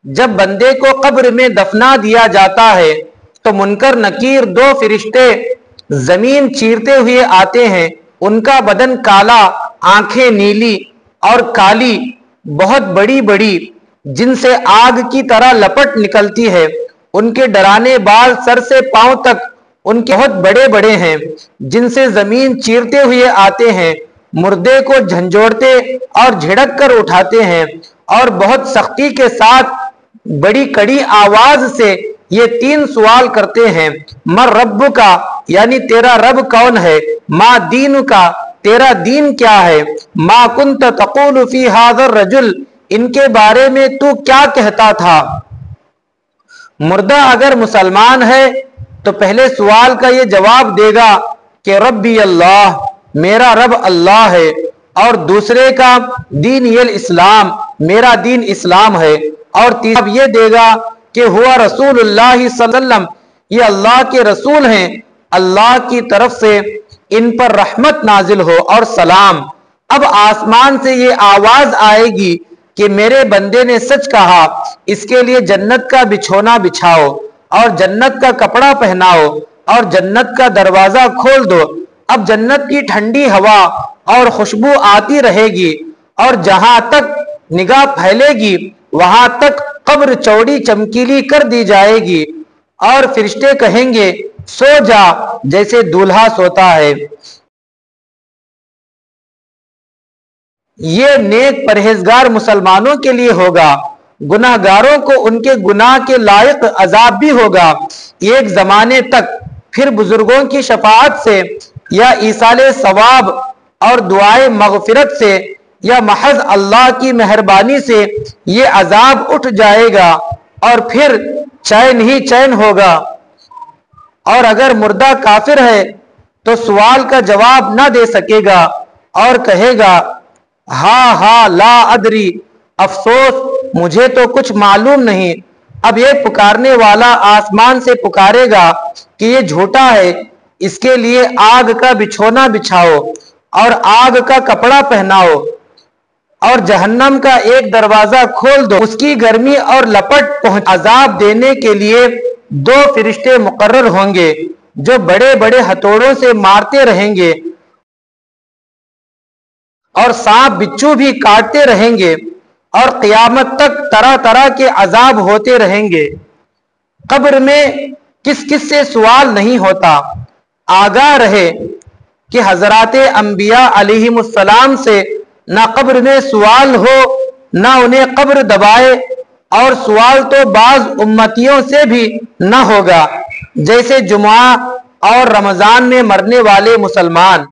جب بندے کو قبر میں دفنا دیا جاتا ہے تو منکر نکیر دو فرشتے زمین چیرتے ہوئے آتے ہیں. ان کا بدن کالا، آنکھیں نیلی اور کالی، بہت بڑی بڑی، جن سے آگ کی طرح لپٹ نکلتی ہے. ان کے ڈرانے بال سر سے پاؤں تک ان کے بہت بڑے بڑے ہیں، جن سے زمین چیرتے ہوئے آتے ہیں. مردے کو جھنجھوڑتے اور جھڑک کر اٹھاتے ہیں اور بہت سختی کے ساتھ بڑی کڑی آواز سے یہ تین سوال کرتے ہیں. مر رب کا، یعنی تیرا رب کون ہے؟ ما دین کا، تیرا دین کیا ہے؟ ما کنت تقول فی ھذا الرجل، ان کے بارے میں تو کیا کہتا تھا؟ مردہ اگر مسلمان ہے تو پہلے سوال کا یہ جواب دے گا کہ ربی اللہ، میرا رب اللہ ہے، اور دوسرے کا دین الاسلام، میرا دین اسلام ہے، اور تیسرا یہ دے گا کہ ہوا رسول اللہ صلی اللہ علیہ وسلم، یہ اللہ کے رسول ہیں، اللہ کی طرف سے ان پر رحمت نازل ہو اور سلام. اب آسمان سے یہ آواز آئے گی کہ میرے بندے نے سچ کہا، اس کے لیے جنت کا بچھونا بچھاؤ اور جنت کا کپڑا پہناؤ اور جنت کا دروازہ کھول دو. اب جنت کی ٹھنڈی ہوا اور خوشبو آتی رہے گی، اور جہاں تک نگاہ پھیلے گی وہاں تک قبر چوڑی چمکیلی کر دی جائے گی، اور فرشتے کہیں گے سو جا جیسے دولہا سوتا ہے. یہ نیک پرہیزگار مسلمانوں کے لیے ہوگا، گناہ گاروں کو ان کے گناہ کے لائق عذاب بھی ہوگا ایک زمانے تک. پھر بزرگوں کی شفاعت سے یا ایصال ثواب اور دعائے مغفرت سے یا محض اللہ کی مہربانی سے یہ عذاب اٹھ جائے گا، اور پھر چین ہی چین ہوگا. اور اگر مردہ کافر ہے تو سوال کا جواب نہ دے سکے گا اور کہے گا ہاں لا ادری، افسوس مجھے تو کچھ معلوم نہیں. اب یہ پکارنے والا آسمان سے پکارے گا کہ یہ جھوٹا ہے، اس کے لیے آگ کا بچھونا بچھاؤ اور آگ کا کپڑا پہناؤ اور جہنم کا ایک دروازہ کھول دو، اس کی گرمی اور لپٹ پہنچ. عذاب دینے کے لیے دو فرشتے مقرر ہوں گے جو بڑے بڑے ہتھوڑوں سے مارتے رہیں گے اور سانپ بچھو بھی کاٹتے رہیں گے، اور قیامت تک طرح طرح کے عذاب ہوتے رہیں گے. قبر میں کس کس سے سوال نہیں ہوتا. آگاہ رہے کہ حضرات انبیاء علیہم السلام سے نہ قبر میں سوال ہو، نہ انہیں قبر دبائے، اور سوال تو بعض امتیوں سے بھی نہ ہوگا، جیسے جمعہ اور رمضان میں مرنے والے مسلمان.